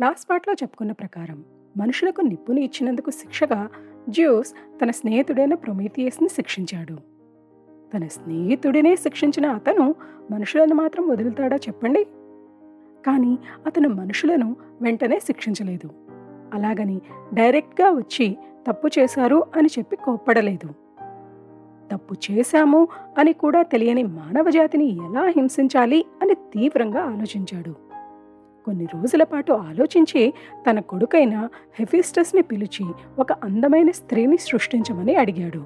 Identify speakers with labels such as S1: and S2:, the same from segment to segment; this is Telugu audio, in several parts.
S1: లాస్ట్ పార్ట్లో చెప్పుకున్న ప్రకారం మనుషులకు నిప్పుని ఇచ్చినందుకు శిక్షగా జ్యూస్ తన స్నేహితుడైన ప్రొమీథియస్ని శిక్షించాడు. తన స్నేహితుడినే శిక్షించిన అతను మనుషులను మాత్రం వదులుతాడా చెప్పండి? కానీ అతను మనుషులను వెంటనే శిక్షించలేదు. అలాగని డైరెక్ట్గా వచ్చి తప్పు చేశారు అని చెప్పి కోప్పడలేదు. తప్పు చేశాము అని కూడా తెలియని మానవ జాతిని ఎలా హింసించాలి అని తీవ్రంగా ఆలోచించాడు. కొన్ని రోజుల పాటు ఆలోచించి తన కొడుకైన హెఫిస్టస్ని పిలిచి ఒక అందమైన స్త్రీని సృష్టించమని అడిగాడు.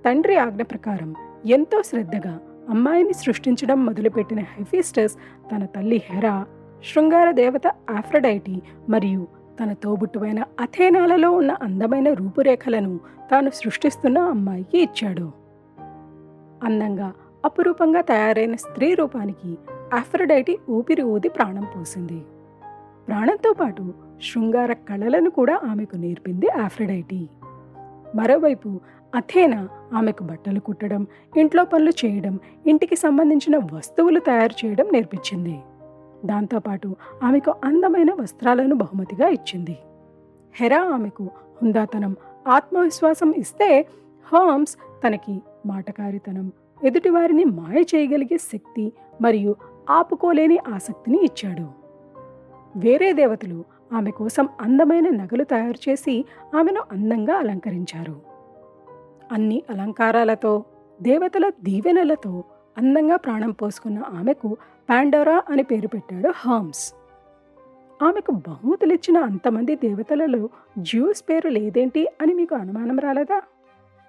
S1: తండ్రి ఆజ్ఞ ప్రకారం ఎంతో శ్రద్ధగా అమ్మాయిని సృష్టించడం మొదలుపెట్టిన హెఫిస్టస్ తన తల్లి హెరా, శృంగార దేవత ఆఫ్రొడైటీ మరియు తన తోబుట్టువైన అథేనాలలో ఉన్న అందమైన రూపురేఖలను తాను సృష్టిస్తున్న అమ్మాయికి ఇచ్చాడు. అందంగా అపురూపంగా తయారైన స్త్రీ రూపానికి ఆఫ్రొడైటీ ఊపిరి ఊది ప్రాణం పోసింది. ప్రాణంతో పాటు శృంగార కళలను కూడా ఆమెకు నేర్పింది ఆఫ్రొడైటీ. మరోవైపు అథేనా ఆమెకు బట్టలు కుట్టడం, ఇంట్లో పనులు చేయడం, ఇంటికి సంబంధించిన వస్తువులు తయారు చేయడం నేర్పించింది. దాంతోపాటు ఆమెకు అందమైన వస్త్రాలను బహుమతిగా ఇచ్చింది. హెరా ఆమెకు హుందాతనం, ఆత్మవిశ్వాసం ఇస్తే హర్మ్స్ తనకి మాటకారితనం, ఎదుటివారిని మాయ చేయగలిగే శక్తి మరియు ఆపుకోలేని ఆసక్తిని ఇచ్చాడు. వేరే దేవతలు ఆమె కోసం అందమైన నగలు తయారు చేసి ఆమెను అందంగా అలంకరించారు. అన్ని అలంకారాలతో, దేవతల దీవెనలతో అందంగా ప్రాణం పోసుకున్న ఆమెకు పాండోరా అని పేరు పెట్టాడు హర్మ్స్. ఆమెకు బహుమతులిచ్చిన అంతమంది దేవతలలో జ్యూస్ పేరు లేదేంటి అని మీకు అనుమానం రాలేదా?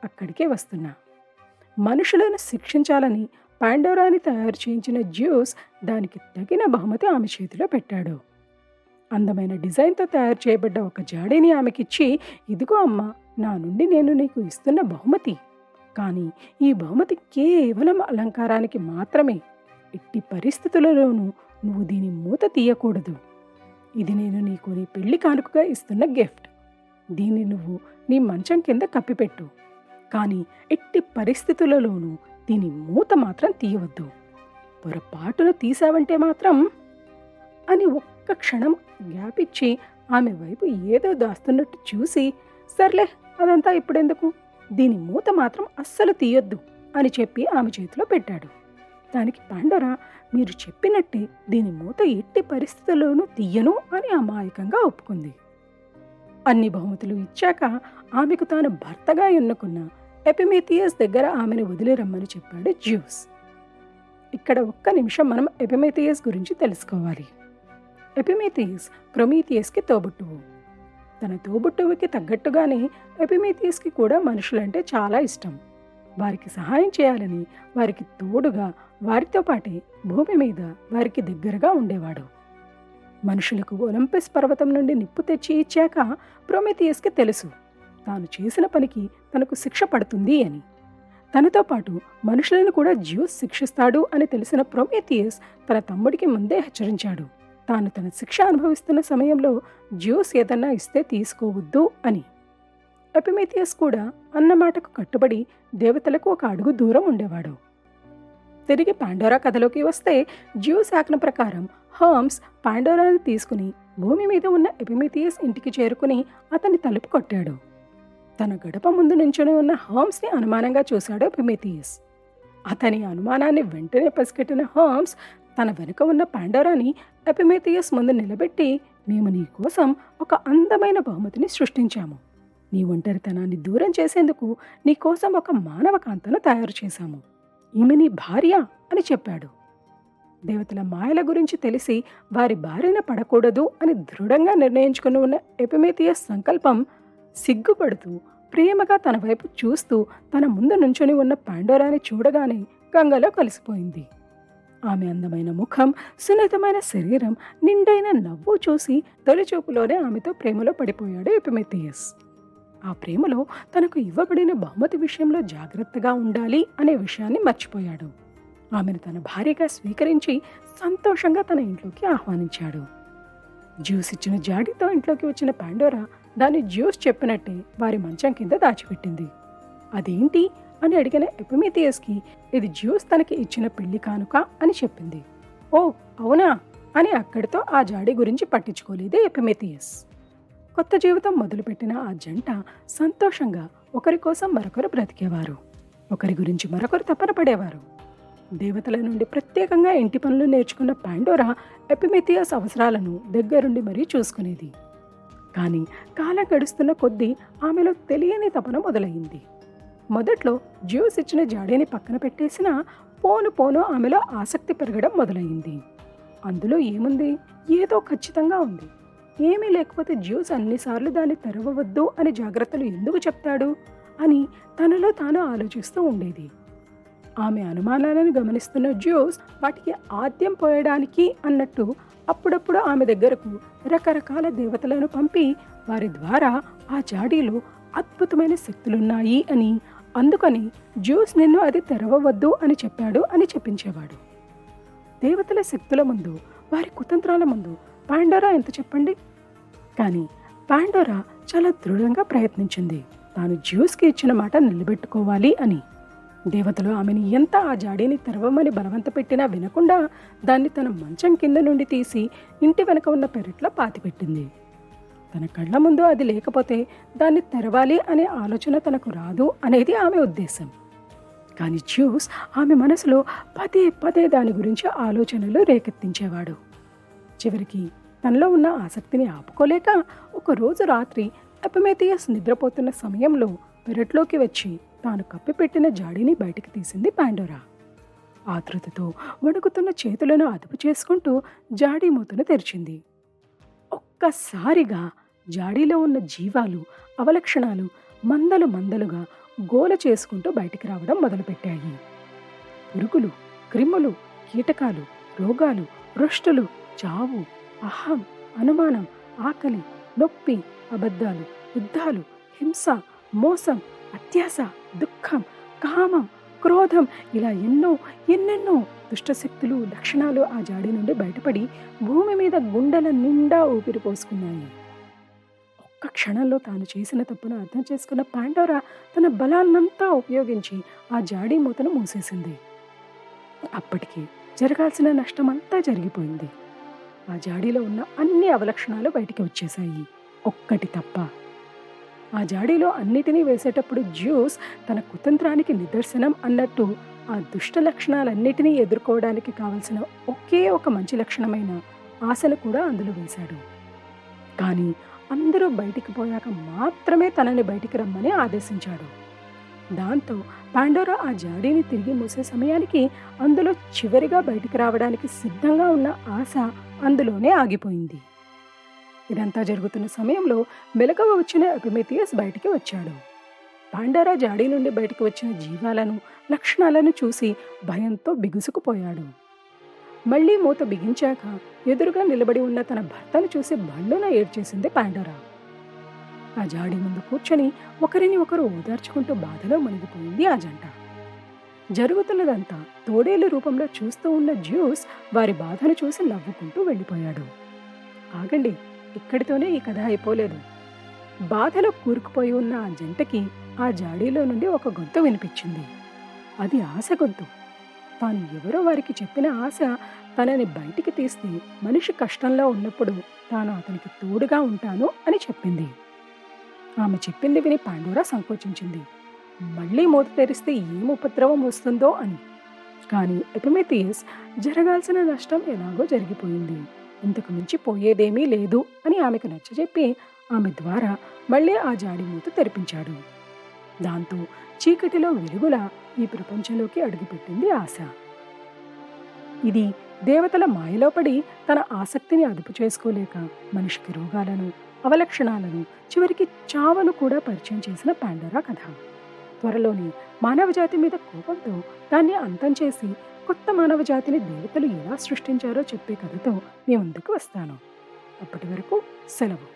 S1: అక్కడికే వస్తున్నా. మనుషులను శిక్షించాలని పాండోరాని తయారు చేయించిన జ్యూస్ దానికి తగిన బహుమతి ఆమె చేతిలో పెట్టాడు. అందమైన డిజైన్తో తయారు చేయబడ్డ ఒక జాడీని ఆమెకిచ్చి, ఇదిగో అమ్మా, నా నుండి నేను నీకు ఇస్తున్న బహుమతి. కానీ ఈ బహుమతి కేవలం అలంకారానికి మాత్రమే. ఎట్టి పరిస్థితులలోనూ నువ్వు దీని మూత తీయకూడదు. ఇది నేను నీకు నీ పెళ్లి కానుకగా ఇస్తున్న గిఫ్ట్. దీన్ని నువ్వు నీ మంచం కింద కప్పిపెట్టు. కానీ ఎట్టి పరిస్థితులలోనూ దీని మూత మాత్రం తీయవద్దు. పొరపాటున తీసావంటే మాత్రం అని ఒక్క క్షణం గ్యాప్ ఇచ్చి ఆమె వైపు ఏదో దాస్తున్నట్టు చూసి, సర్లే అదంతా ఇప్పుడెందుకు, దీని మూత మాత్రం అస్సలు తీయొద్దు అని చెప్పి ఆమె చేతిలో పెట్టాడు. దానికి పాండోరా, మీరు చెప్పినట్టే దీని మూత ఎట్టి పరిస్థితుల్లోనూ తీయను అని అమాయకంగా ఒప్పుకుంది. అన్ని బహుమతులు ఇచ్చాక ఆమెకు తాను భర్తగా ఎన్నుకున్న ఎపిమేథియస్ దగ్గర ఆమెను వదిలి రమ్మని చెప్పాడు జ్యూస్. ఇక్కడ ఒక్క నిమిషం మనం ఎపిమేథియస్ గురించి తెలుసుకోవాలి. ఎపిమేథియస్ ప్రొమీథియస్కి తోబుట్టువు. తన తోబుట్టువుకి తగ్గట్టుగానే ఎపిమేథియస్కి కూడా మనుషులంటే చాలా ఇష్టం. వారికి సహాయం చేయాలని, వారికి తోడుగా, వారితో పాటే భూమి మీద వారికి దగ్గరగా ఉండేవాడు. మనుషులకు ఒలింపస్ పర్వతం నుండి నిప్పు తెచ్చి ఇచ్చాక ప్రొమీథియస్కి తెలుసు తాను చేసిన పనికి తనకు శిక్ష పడుతుంది అని. తనతో పాటు మనుషులను కూడా జ్యూస్ శిక్షిస్తాడు అని తెలిసిన ప్రొమీథియస్ తన తమ్ముడికి ముందే హెచ్చరించాడు, తాను తన శిక్ష అనుభవిస్తున్న సమయంలో జ్యూస్ ఏదన్నా ఇస్తే తీసుకోవద్దు అని. ఎపిమేథియస్ కూడా అన్నమాటకు కట్టుబడి దేవతలకు ఒక అడుగు దూరం ఉండేవాడు. తిరిగి పాండోరా కథలోకి వస్తే, జ్యూస్ ఆజ్ఞ ప్రకారం హర్మ్స్ పాండోరాని తీసుకుని భూమి మీద ఉన్న ఎపిమేథియస్ ఇంటికి చేరుకుని అతని తలుపు కొట్టాడు. తన గడప ముందు నుంచుని ఉన్న హర్మ్స్ని అనుమానంగా చూశాడు ఎపిమేథియస్. అతని అనుమానాన్ని వెంటనే పసిగట్టిన హర్మ్స్ తన వెనుక ఉన్న పాండోరాని ఎపిమేథియస్ ముందు నిలబెట్టి, మేము నీ కోసం ఒక అందమైన బహుమతిని సృష్టించాము. నీ ఒంటరితనాన్ని దూరం చేసేందుకు నీ కోసం ఒక మానవ కాంతను తయారు చేశాము. ఈమె నీ భార్య అని చెప్పాడు. దేవతల మాయల గురించి తెలిసి వారి బారిన పడకూడదు అని దృఢంగా నిర్ణయించుకుని ఉన్న ఎపిమేథియస్ సంకల్పం సిగ్గుపడుతూ ప్రేమగా తన వైపు చూస్తూ తన ముందు నుంచొని ఉన్న పాండోరాని చూడగానే గంగలో కలిసిపోయింది. ఆమె అందమైన ముఖం, సున్నితమైన శరీరం, నిండైన నవ్వు చూసి తొలిచూపులోనే ఆమెతో ప్రేమలో పడిపోయాడు ఎపిమేథియస్. ఆ ప్రేమలో తనకు ఇవ్వబడిన బహుమతి విషయంలో జాగ్రత్తగా ఉండాలి అనే విషయాన్ని మర్చిపోయాడు. ఆమెను తన భార్యగా స్వీకరించి సంతోషంగా తన ఇంట్లోకి ఆహ్వానించాడు. జ్యూస్ ఇచ్చిన జాడీతో ఇంట్లోకి వచ్చిన పాండోరా దాన్ని జ్యూస్ చెప్పినట్టే వారి మంచం కింద దాచిపెట్టింది. అదేంటి అని అడిగిన ఎపిమేథియస్కి ఇది జ్యూస్ తనకి ఇచ్చిన పెళ్లి కానుక అని చెప్పింది. ఓ అవునా అని అక్కడితో ఆ జాడి గురించి పట్టించుకోలేదు ఎపిమెథియస్. కొత్త జీవితం మొదలుపెట్టిన ఆ జంట సంతోషంగా ఒకరి కోసం మరొకరు బ్రతికేవారు. ఒకరి గురించి మరొకరు తపన పడేవారు. దేవతల నుండి ప్రత్యేకంగా ఇంటి పనులు నేర్చుకున్న పాండోరా ఎపిమెథియస్ అవసరాలను దగ్గరుండి మరీ చూసుకునేది. కానీ కాలం గడుస్తున్న కొద్దీ ఆమెలో తెలియని తపన మొదలైంది. మొదట్లో జ్యూస్ ఇచ్చిన జాడీని పక్కన పెట్టేసినా పోను పోను ఆమెలో ఆసక్తి పెరగడం మొదలైంది. అందులో ఏముంది? ఏదో ఖచ్చితంగా ఉంది. ఏమీ లేకపోతే జ్యూస్ అన్నిసార్లు దాన్ని తెరవవద్దు అని జాగ్రత్తలు ఎందుకు చెప్తాడు అని తనలో తాను ఆలోచిస్తూ ఉండేది. ఆమె అనుమానాలను గమనిస్తున్న జ్యూస్ వాటికి ఆద్యం పోయడానికి అన్నట్టు అప్పుడప్పుడు ఆమె దగ్గరకు రకరకాల దేవతలను పంపి వారి ద్వారా ఆ జాడీలో అద్భుతమైన శక్తులున్నాయి అని, అందుకని జ్యూస్ నిన్ను అది తెరవవద్దు అని చెప్పాడు అని చెప్పించేవాడు. దేవతల శక్తుల ముందు, వారి కుతంత్రాల ముందు పాండోరా ఎంత చెప్పండి? కానీ పాండోరా చాలా దృఢంగా ప్రయత్నించింది తాను జ్యూస్కి ఇచ్చిన మాట నిలబెట్టుకోవాలి అని. దేవతలు ఆమెని ఎంత ఆ జాడీని తెరవమని బలవంత పెట్టినా వినకుండా దాన్ని తన మంచం కింద నుండి తీసి ఇంటి వెనక ఉన్న పెరట్లో పాతిపెట్టింది. తన కళ్ళ ముందు అది లేకపోతే దాన్ని తెరవాలి అనే ఆలోచన తనకు రాదు అనేది ఆమె ఉద్దేశం. కానీ జ్యూస్ ఆమె మనసులో పదే పదే దాని గురించి ఆలోచనలు రేకెత్తించేవాడు. చివరికి తనలో ఉన్న ఆసక్తిని ఆపుకోలేక ఒకరోజు రాత్రి ఎపిమెథియస్ నిద్రపోతున్న సమయంలో పెరట్లోకి వచ్చి తాను కప్పిపెట్టిన జాడీని బయటికి తీసింది పాండోరా. ఆతృతతో వణుకుతున్న చేతులను అదుపు చేసుకుంటూ జాడీ మూతను తెరిచింది. ఒక్కసారిగా జాడీలో ఉన్న జీవాలు, అవలక్షణాలు మందలు మందలుగా గోల చేసుకుంటూ బయటికి రావడం మొదలుపెట్టాయి. పురుగులు, క్రిములు, కీటకాలు, రోగాలు, రుష్టులు, చావు, అహం, అనుమానం, ఆకలి, నొప్పి, అబద్ధాలు, యుద్ధాలు, హింస, మోసం, అత్యాశ, దుఃఖం, కామం, క్రోధం, ఇలా ఎన్నెన్నో దుష్టశక్తులు, లక్షణాలు ఆ జాడీ నుండి బయటపడి భూమి మీద గుండెల నిండా ఊపిరి పోసుకున్నాయి. ఒక్క క్షణంలో తాను చేసిన తప్పును అర్థం చేసుకున్న పాండోరా తన బలాన్నంతా ఉపయోగించి ఆ జాడీ మూతను మూసేసింది. అప్పటికి జరగాల్సిన నష్టమంతా జరిగిపోయింది. ఆ జాడీలో ఉన్న అన్ని అవలక్షణాలు బయటికి వచ్చేశాయి, ఒక్కటి తప్ప. ఆ జాడీలో అన్నిటినీ వేసేటప్పుడు జ్యూస్ తన కుతంత్రానికి నిదర్శనం అన్నట్టు ఆ దుష్ట లక్షణాలన్నిటినీ ఎదుర్కోవడానికి కావలసిన ఒకే ఒక మంచి లక్షణమైన ఆశను కూడా అందులో వేశాడు. కానీ అందరూ బయటికి పోయాక మాత్రమే తనని బయటికి రమ్మని ఆదేశించాడు. దాంతో పాండోరా ఆ జాడీని తిరిగి మూసే సమయానికి అందులో చివరిగా బయటికి రావడానికి సిద్ధంగా ఉన్న ఆశ అందులోనే ఆగిపోయింది. ఇదంతా జరుగుతున్న సమయంలో మెలకువ వచ్చిన ఎపిమెథియస్ బయటికి వచ్చాడు. పాండోరా జాడీ నుండి బయటికి వచ్చిన జీవాలను, లక్షణాలను చూసి భయంతో బిగుసుకుపోయాడు. మళ్లీ మూత బిగించాక ఎదురుగా నిలబడి ఉన్న తన భర్తను చూసి బళ్ళున ఏడ్చేసింది పాండోరా. ఆ జాడీ ముందు కూర్చొని ఒకరిని ఒకరు ఓదార్చుకుంటూ బాధలో మునిగిపోయింది ఆ జంట. జరుగుతున్నదంతా తోడేలు రూపంలో చూస్తూ ఉన్న జ్యూస్ వారి బాధను చూసి నవ్వుకుంటూ వెళ్ళిపోయాడు. ఆగండి, ఇక్కడితోనే ఈ కథ అయిపోలేదు. బాధలో కూరుకుపోయి ఉన్న ఆ జంటకి ఆ జాడీలో నుండి ఒక గొంతు వినిపించింది. అది ఆశ గొంతు. తాను ఎవరో వారికి చెప్పిన ఆశ తనని బయటికి తీస్తే మనిషి కష్టంలో ఉన్నప్పుడు తాను అతనికి తోడుగా ఉంటాను అని చెప్పింది. ఆమె చెప్పింది విని పాండోరా సంకోచించింది, మళ్లీ మూత తెరిస్తే ఏం ఉపద్రవం వస్తుందో అని. కానీ ఎపిమెథియస్ జరగాల్సిన నష్టం ఎలాగో జరిగిపోయింది, ఇంతకు మించి పోయేదేమీ లేదు అని ఆమెకు నచ్చజెప్పి ఆమె ద్వారా మళ్లీ ఆ జాడి మూత తెరిపించాడు. దాంతో చీకటిలో వెలుగులా ఈ ప్రపంచంలోకి అడుగుపెట్టింది ఆశ. ఇది దేవతల మాయలో పడి తన ఆసక్తిని అదుపు చేసుకోలేక మనిషికి రోగాలను, అవలక్షణాలను, చివరికి చావను కూడా పరిచయం చేసిన పాండోరా కథ. త్వరలోని మానవజాతి మీద కోపంతో దాన్ని అంతం చేసి కొత్త మానవజాతిని దేవతలు ఎలా సృష్టించారో చెప్పే కథతో మీ ముందుకు వస్తాను. అప్పటి వరకు సెలవు.